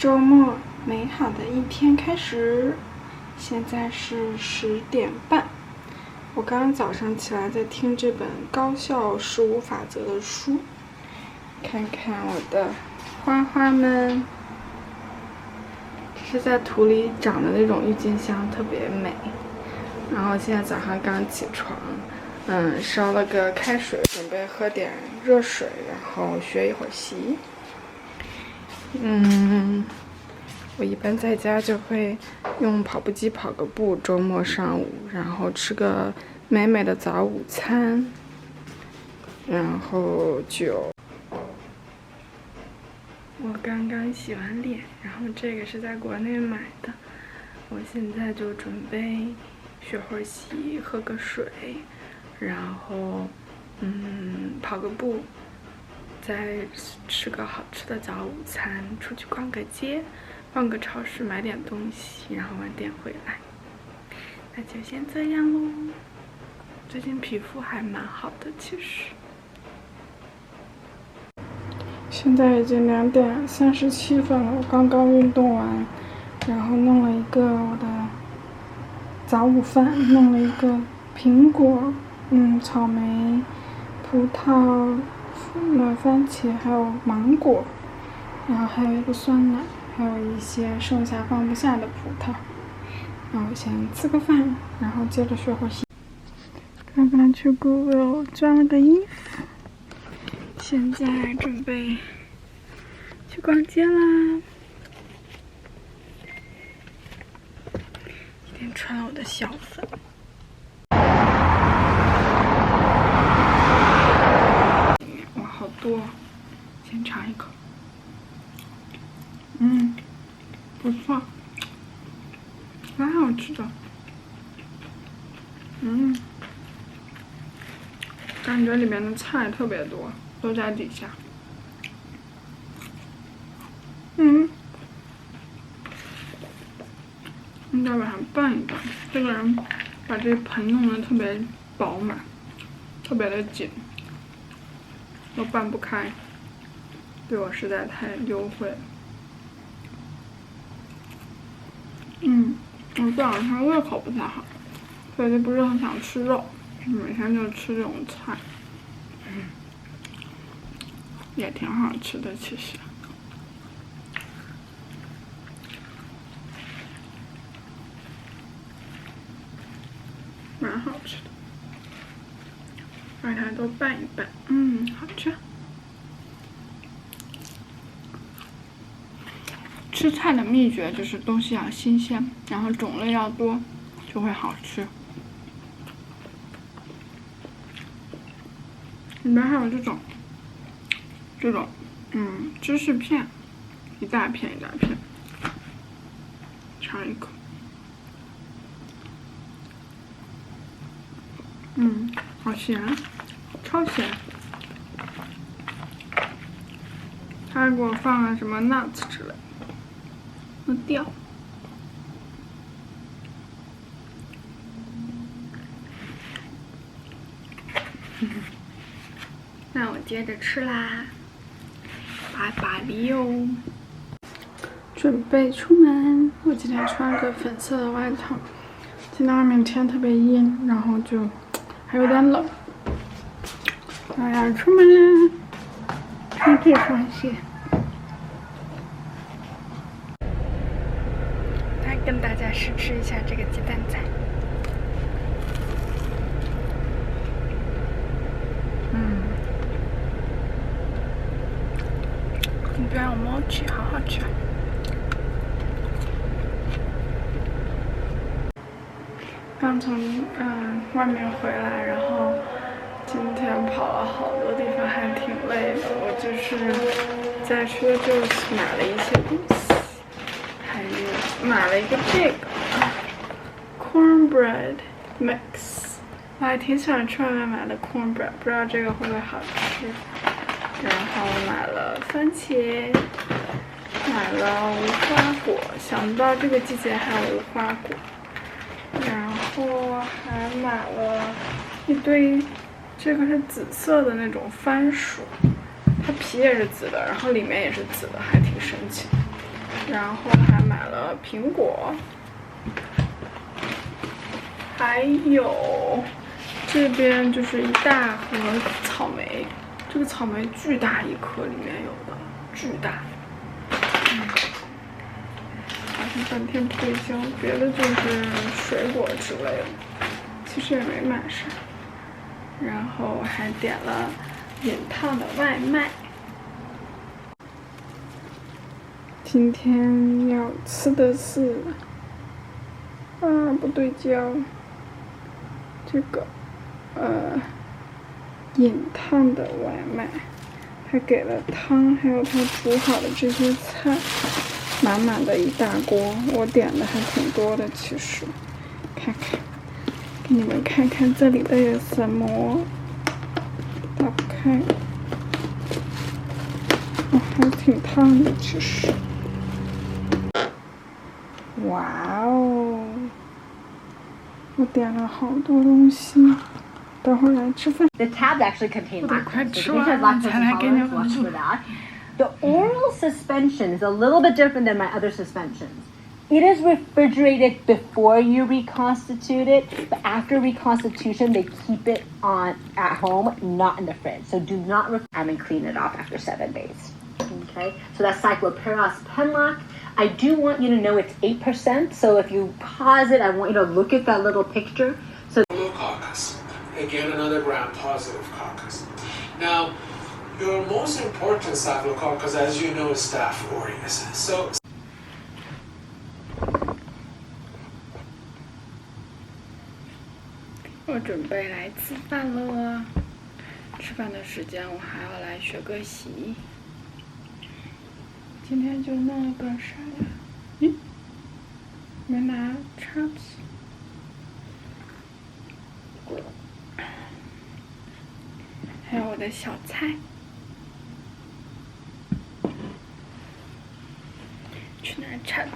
周末美好的一天开始，现在是10点半。我刚刚早上起来在听这本高效15法则的书，看看我的花花们，这是在土里长的那种郁金香，特别美。然后现在早上刚起床，烧了个开水，准备喝点热水，然后学一会儿习。我一般在家就会用跑步机跑个步，周末上午，然后吃个美美的早午餐，然后我刚刚洗完脸，然后这个是在国内买的，我现在就准备学会儿习，喝个水，然后跑个步，再吃个好吃的早午餐，出去逛个街，逛个超市买点东西，然后晚点回来。那就先这样咯。最近皮肤还蛮好的，其实。现在已经2点37分了，我刚刚运动完，然后弄了一个我的早午饭，弄了一个苹果、草莓、葡萄、番茄，还有芒果，然后还有一个酸奶，还有一些剩下放不下的葡萄。那我先吃个饭，然后接着学会习。刚刚去 Google 装了个衣服，现在准备去逛街啦。今天穿了我的小粉。哇，好多！先尝一口。不错，蛮好吃的。感觉里面的菜特别多，都在底下。应该把它拌一拌。这个人把这盆弄得特别饱满，特别的紧，都拌不开，对我实在太优惠了。我这2天胃口不太好，所以就不是很想吃肉，每天就吃这种菜，也挺好吃的其实。蛮好吃的，把它都拌一拌，好吃。吃菜的秘诀就是东西要新鲜，然后种类要多，就会好吃。里面还有这种芝士片，一大片一大片，尝一口。好咸，超咸。他还给我放了什么 nuts 之类的，我掉。那我接着吃啦，拜拜哟！准备出门，我今天穿个粉色的外套。今天外面天特别阴，然后就还有点冷。我要出门啦，穿这双鞋。来跟大家试吃一下这个鸡蛋仔。里边有mochi，好好吃。刚从外面回来，然后今天跑了好多地方，还挺累的。我就是在Trader买了一些东西，还有买了一个这个cornbread mix， 我还挺喜欢去外面买的 cornbread， 不知道这个会不会好吃。然后买了番茄，买了无花果，想不到这个季节还有无花果。然后还买了一堆，这个是紫色的那种番薯，它皮也是紫的，然后里面也是紫的，还挺神奇。然后还买了苹果，还有这边就是一大盒草莓，这个草莓巨大一颗，里面有的巨大，好像半天不对焦，别的就是水果之类的，其实也没买啥。然后还点了饮烫的外卖。今天要吃的是，不对焦，这个，饮烫的外卖，他给了汤，还有他煮好的这些菜，满满的一大锅。我点的还挺多的，其实，看看，给你们看看这里都有什么，打不开，还挺烫的，其实。哇哦！我点了好多东西，等会儿来吃饭。 The tabs actually contain 我得 lactose, 快 so 吃 the 完 patient 了 has 才 lactose 来给你 intolerance, 们 watch 录。 for that. The oral suspension is a little bit different than my other suspensions. It is refrigerated before you reconstitute it, but after reconstitution, they keep it on at home, not in the fridge. So do not and clean it off after 7 days. Okay, so that's cycloperos penlac. I do want you to know it's 8%. So if you pause it, I want you to look at that little picture. So Staphylococcus, again another gram-positive coccus. Now, your most important staphylococcus, as you know, is Staph aureus. So. 我准备来吃饭了，吃饭的时间我还要来学个习。今天就弄了个啥呀？没拿叉子。还有我的小菜。去拿叉子。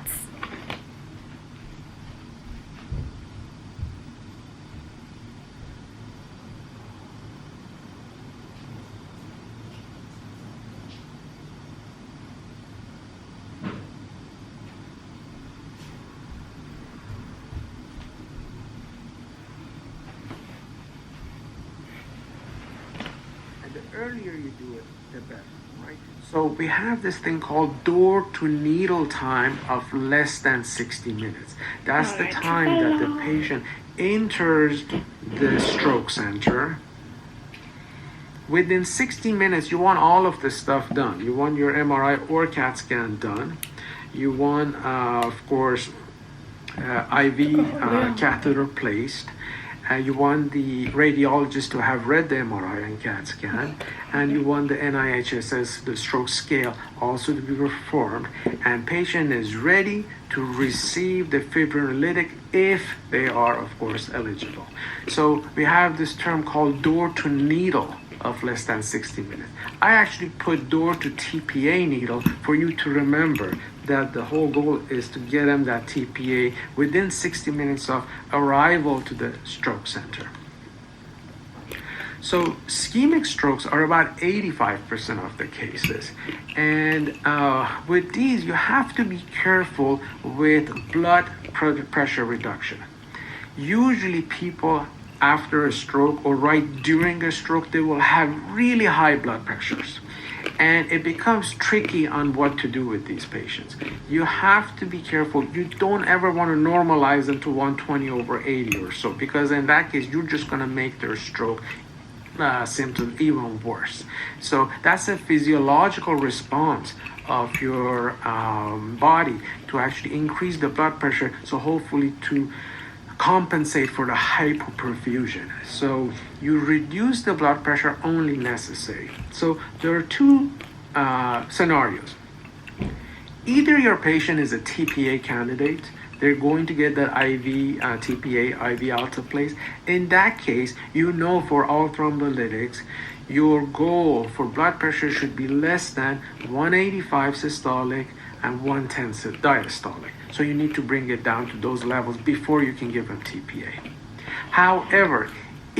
The earlier you do it, the better, right? So we have this thing called door to needle time of less than 60 minutes. That's the time that the patient enters the stroke center. Within 60 minutes, you want all of this stuff done. You want your MRI or CAT scan done. You want, of course, IV catheter placed. You want the radiologist to have read the MRI and CAT scan, and you want the NIHSS, the stroke scale, also to be performed, and patient is ready to receive the fibrinolytic if they are, of course, eligible. So we have this term called door to needle of less than 60 minutes. I actually put door to TPA needle for you to remember that the whole goal is to get them that TPA within 60 minutes of arrival to the stroke center. So ischemic strokes are about 85% of the cases. And with these, you have to be careful with blood pressure reduction. Usually people after a stroke or right during a stroke, they will have really high blood pressures. And it becomes tricky on what to do with these patients. You have to be careful. You don't ever want to normalize them to 120/80 or so, because in that case, you're just going to make their stroke symptoms even worse. So that's a physiological response of your body to actually increase the blood pressure, so hopefully to compensate for the hypoperfusion. So you reduce the blood pressure only necessary. So there are two scenarios. Either your patient is a TPA candidate, they're going to get that IV TPA, IV alteplase. In that case, you know for all thrombolytics, your goal for blood pressure should be less than 185 systolic and 110 diastolic. So you need to bring it down to those levels before you can give them TPA. However,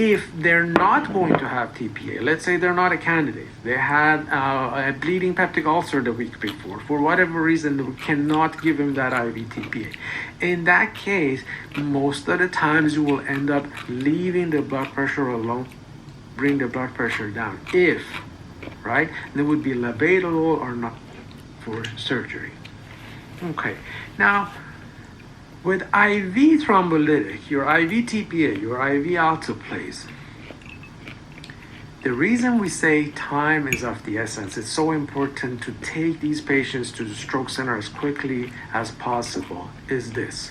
If they're not going to have TPA, let's say they're not a candidate, they had a bleeding peptic ulcer the week before, for whatever reason, we cannot give them that IV TPA. In that case, most of the times you will end up leaving the blood pressure alone, bring the blood pressure down. If, right, there would be labetalol or not for surgery. Okay, now, with IV thrombolytic, your IV TPA, your IV alteplase, the reason we say time is of the essence, it's so important to take these patients to the stroke center as quickly as possible, is this.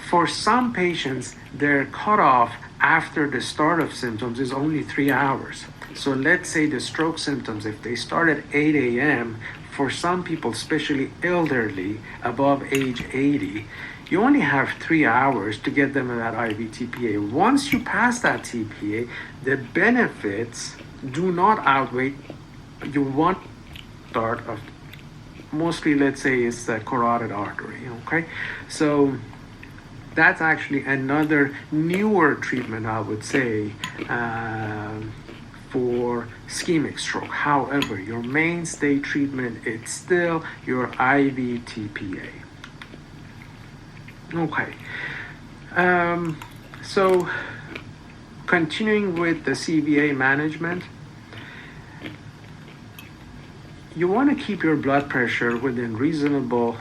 For some patients, their cutoff after the start of symptoms is only 3 hours. So let's say the stroke symptoms, if they start at 8 a.m., for some people, especially elderly, above age 80, you only have 3 hours to get them that IV TPA. Once you pass that TPA, the benefits do not outweigh you want start of mostly, let's say, it's the carotid artery. Okay, so that's actually another newer treatment, I would say, for ischemic stroke. However, your mainstay treatment is still your IV TPA. Okay, so continuing with the CVA management, you want to keep your blood pressure within reasonable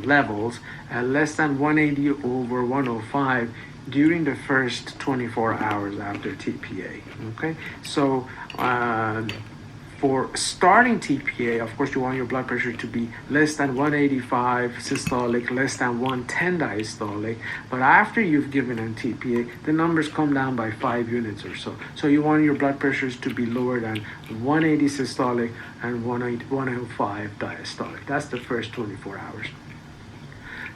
levels at less than 180 over 105 during the first 24 hours after TPA. Okay, so for starting TPA, of course, you want your blood pressure to be less than 185 systolic, less than 110 diastolic. But after you've given them TPA, the numbers come down by 5 units or so. So you want your blood pressures to be lower than 180 systolic and 105 diastolic. That's the first 24 hours.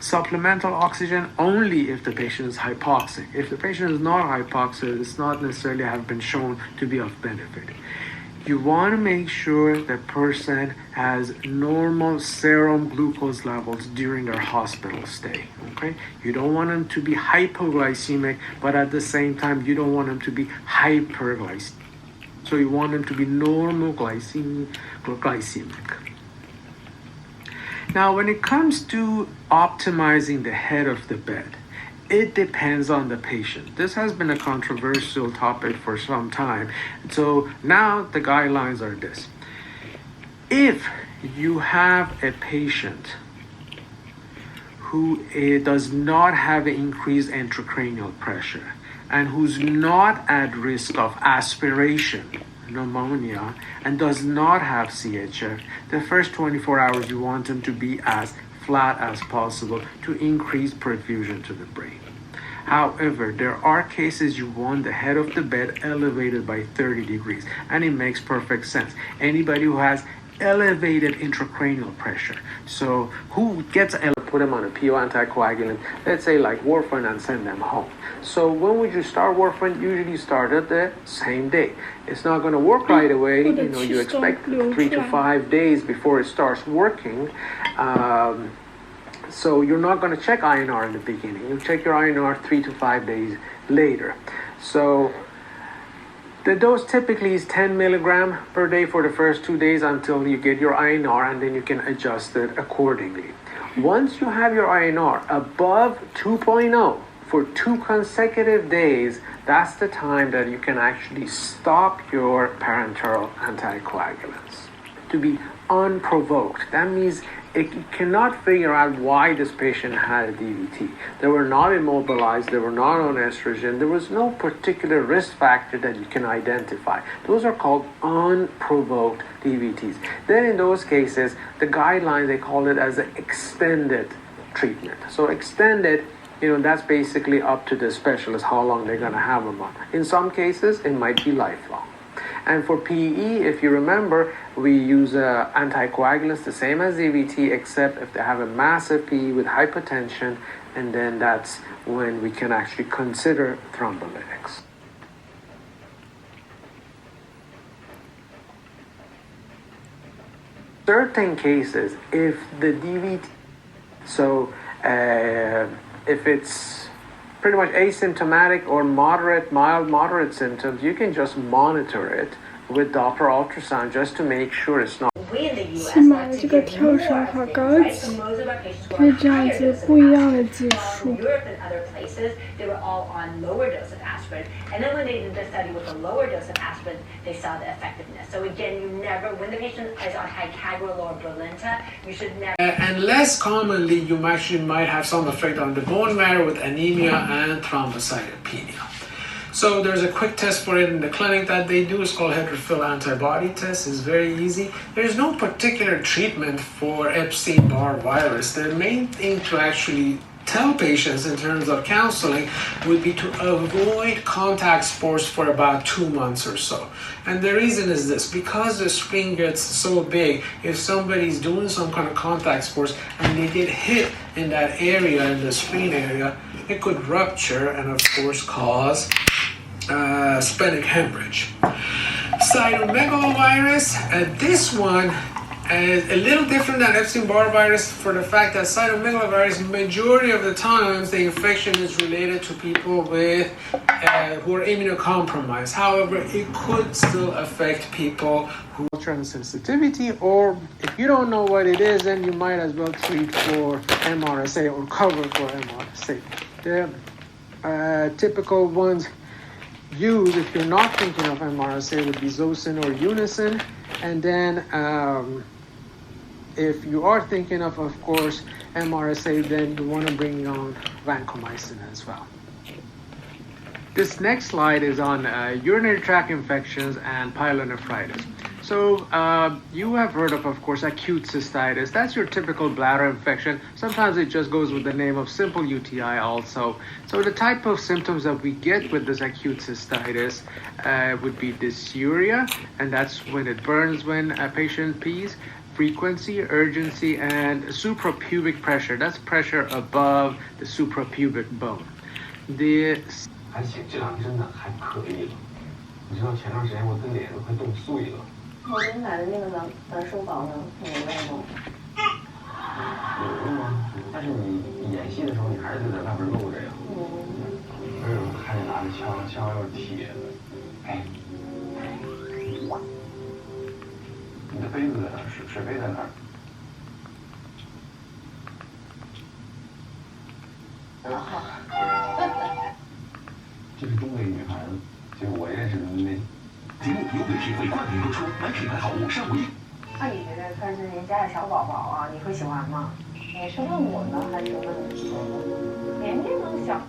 Supplemental oxygen only if the patient is hypoxic. If the patient is not hypoxic, it's not necessarily have been shown to be of benefit. You want to make sure the person has normal serum glucose levels during their hospital stay. Okay, you don't want them to be hypoglycemic, but at the same time, you don't want them to be hyperglycemic. So you want them to be normal glycemic. Now, when it comes to optimizing the head of the bed, it depends on the patient. This has been a controversial topic for some time. So now the guidelines are this. If you have a patient who does not have increased intracranial pressure and who's not at risk of aspiration, pneumonia, and does not have CHF, the first 24 hours you want them to be as flat as possible to increase perfusion to the brain. However, there are cases you want the head of the bed elevated by 30 degrees, and it makes perfect sense. Anybody who has elevated intracranial pressure, so who gets put them on a PO anticoagulant, let's say like warfarin, and send them home. So when would you start warfarin? Usually start at the same day. It's not going to work right away. You expect 3 to 5 days before it starts working. So you're not going to check INR in the beginning. You check your INR 3 to 5 days later. So the dose typically is 10 milligram per day for the first 2 days until you get your INR, and then you can adjust it accordingly. Once you have your INR above 2.0 for 2 consecutive days, that's the time that you can actually stop your parenteral anticoagulants. To be unprovoked, that means it cannot figure out why this patient had a DVT. They were not immobilized, they were not on estrogen, there was no particular risk factor that you can identify. Those are called unprovoked DVTs. Then in those cases, the guidelines, they call it as an extended treatment. So extended, that's basically up to the specialist how long they're going to have them on. In some cases, it might be lifelong. And for PE, if you remember, we use anticoagulants the same as DVT, except if they have a massive PE with hypertension, and then that's when we can actually consider thrombolytics. Certain cases, if the DVT, so if it's pretty much asymptomatic or mild moderate symptoms, you can just monitor it with Doppler ultrasound just to make sure it's not. 起码这个跳绳好高级，可以这样子不一样的技术。They were all on lower dose of aspirin, and then when they did the study with a lower dose of aspirin, they saw the effectiveness. So again, you never, when the patient is on Hycagrel or Brilinta, you should never. And less commonly, you actually might have some effect on the bone marrow with anemia and thrombocytopenia. So there's a quick test for it in the clinic that they do. It's called hydrophil antibody test. It's very easy. There's no particular treatment for Epstein-Barr virus. The main thing to actually tell patients in terms of counseling would be to avoid contact sports for about 2 months or so. And the reason is this: because the screen gets so big, if somebody's doing some kind of contact sports and they get hit in that area, in the screen area, it could rupture and of course cause splenic hemorrhage. Cytomegalovirus, this one is a little different than Epstein-Barr virus for the fact that cytomegalovirus, majority of the times, the infection is related to people with who are immunocompromised. However, it could still affect people who have sensitivity, or if you don't know what it is, then you might as well treat for MRSA or cover for MRSA. The typical ones used if you're not thinking of MRSA would be Zosyn or Unison, and then if you are thinking of course, MRSA, then you want to bring on vancomycin as well. This next slide is on urinary tract infections and pyelonephritis. So you have heard of course, acute cystitis. That's your typical bladder infection. Sometimes it just goes with the name of simple UTI also. So the type of symptoms that we get with this acute cystitis would be dysuria, and that's when it burns when a patient pees, frequency, urgency, and suprapubic pressure. That's pressure above the suprapubic bone. 还行，这两天真的还可以了。你知道前段时间我的脸都快冻碎了。我给你买的那个蓝瘦宝呢，有用吗？有用吗？但是你演戏的时候，你还是得在外边露着呀。有人看见拿着枪，枪又是铁的。哎，你的杯子在哪儿？水杯在哪儿？好。这是东北女孩子，就是我认识的那。节目由北体会冠名播出，买品牌好物上午1。那你觉得看是人家的小宝宝啊，你会喜欢吗？你是问我呢，还是问年龄能小？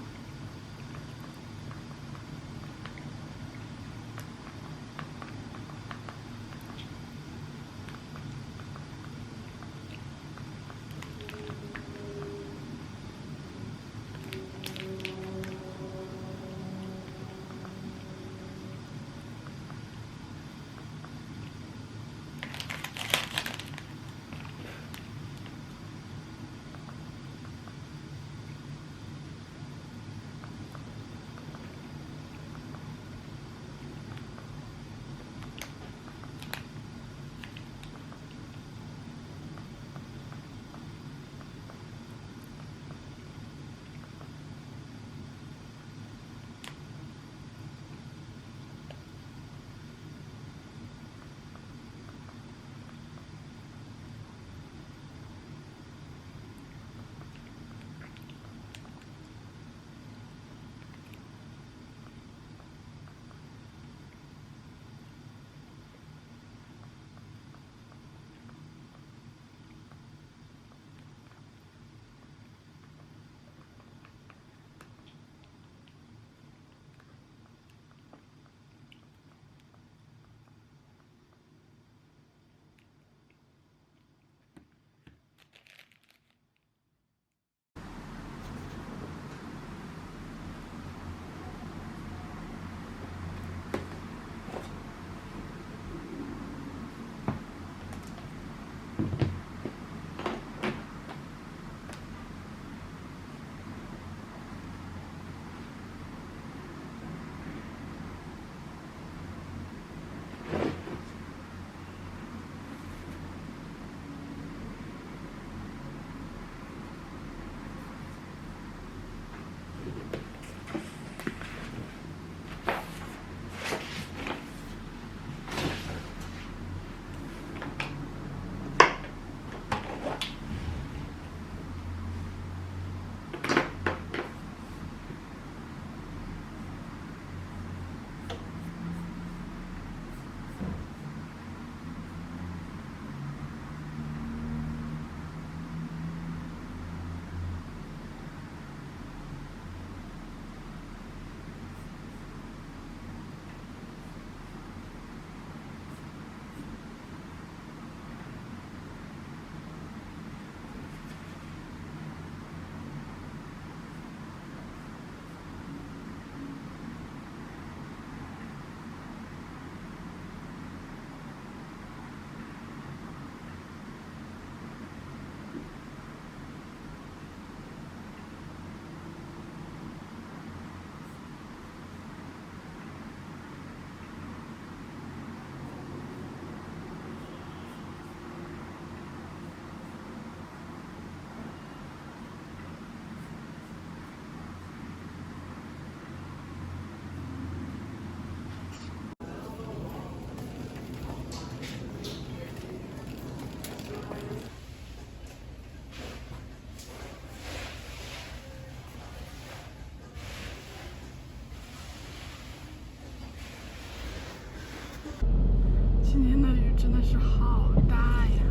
真的是好大呀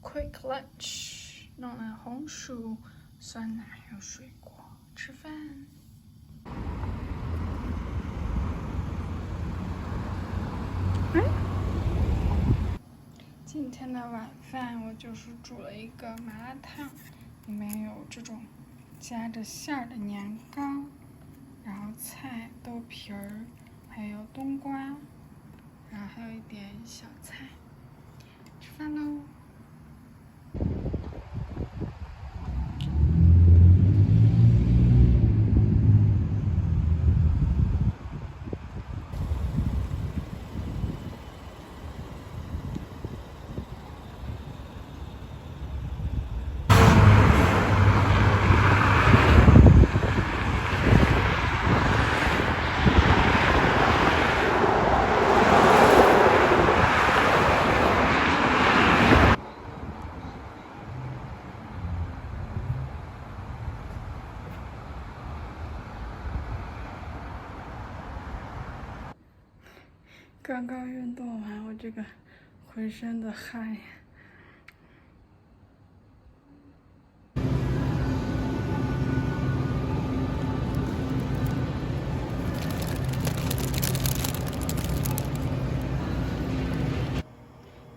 ！Quick lunch， 弄了红薯、酸奶还有水果，吃饭。今天的晚饭我就是煮了一个麻辣烫，里面有这种夹着馅儿的年糕，然后菜、豆皮儿，还有冬瓜，然后还有一点小菜。吃饭喽！刚刚运动完，我这个浑身的汗呀！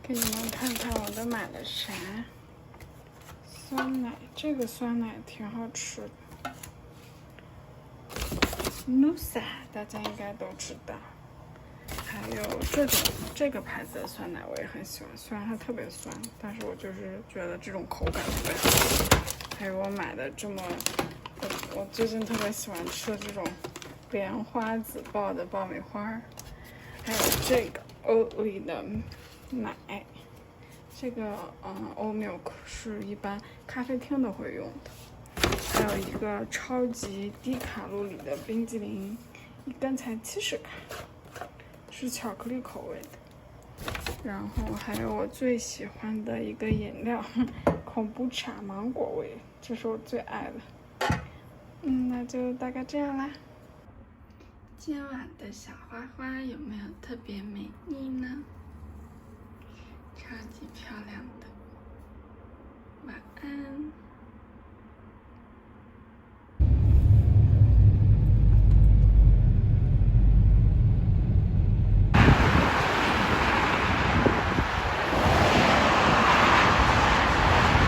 给你们看看我都买了啥。酸奶，这个酸奶挺好吃的。Musa 大家应该都知道。还有这个牌子的酸奶我也很喜欢，虽然它特别酸，但是我就是觉得这种口感特别好。还有我买的我最近特别喜欢吃的这种莲花籽爆的爆米花，还有这个欧丽的奶，这个欧 milk 是一般咖啡厅都会用的，还有一个超级低卡路里的冰激凌，一根才70卡。是巧克力口味的，然后还有我最喜欢的一个饮料，恐怖茶芒果味，这是我最爱的。那就大概这样啦。今晚的小花花有没有特别美丽呢？超级漂亮的。